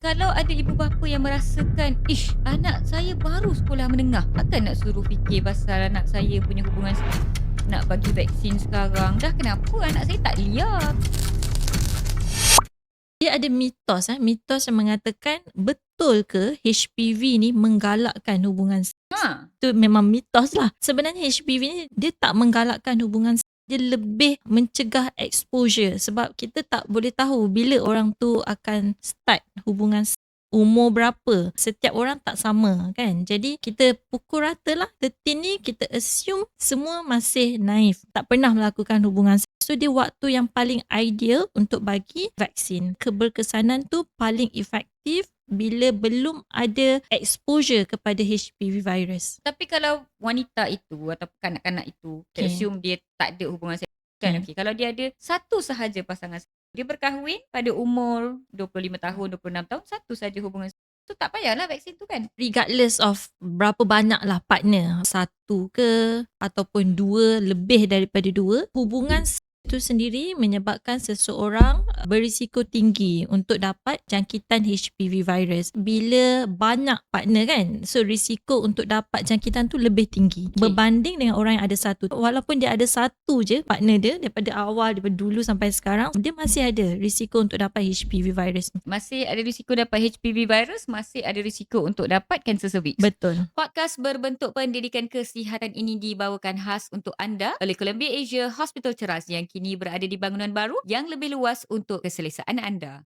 Kalau ada ibu bapa yang merasakan, "Ish, anak saya baru sekolah menengah, takkan nak suruh fikir pasal anak saya punya hubungan nak bagi vaksin sekarang. Dah kenapa anak saya tak liar?" Dia ada mitos yang mengatakan betul ke HPV ni menggalakkan hubungan seks? Ha, Itu memang mitos lah. Sebenarnya HPV ni dia tak menggalakkan hubungan seks. Dia lebih mencegah exposure sebab kita tak boleh tahu bila orang tu akan start hubungan seks. Umur berapa, setiap orang tak sama kan. Jadi kita pukul rata lah 13 ni, kita assume semua masih naif, tak pernah melakukan hubungan seks. So dia waktu yang paling ideal untuk bagi vaksin. Keberkesanan tu paling efektif bila belum ada exposure kepada HPV virus. tapi kalau wanita itu atau kanak-kanak itu, kita Okay. assume dia tak ada hubungan seks kan. Okay. Okey, kalau dia ada satu sahaja pasangan seks, dia berkahwin pada umur 25 tahun, 26 tahun, satu saja hubungan seks, tu tak payahlah vaksin tu kan. Regardless of berapa banyak lah partner, satu ke ataupun dua, lebih daripada dua, hubungan itu sendiri menyebabkan seseorang berisiko tinggi untuk dapat jangkitan HPV virus. Bila banyak partner kan, so risiko untuk dapat jangkitan tu lebih tinggi berbanding dengan orang yang ada satu. Walaupun dia ada satu je partner dia daripada awal, daripada dulu sampai sekarang, dia masih ada risiko untuk dapat HPV virus. Masih ada risiko dapat HPV virus, masih ada risiko untuk dapat kanser cervix. Betul. Podcast berbentuk pendidikan kesihatan ini dibawakan khas untuk anda oleh Columbia Asia Hospital Ceras yang kini berada di bangunan baru yang lebih luas untuk keselesaan anda.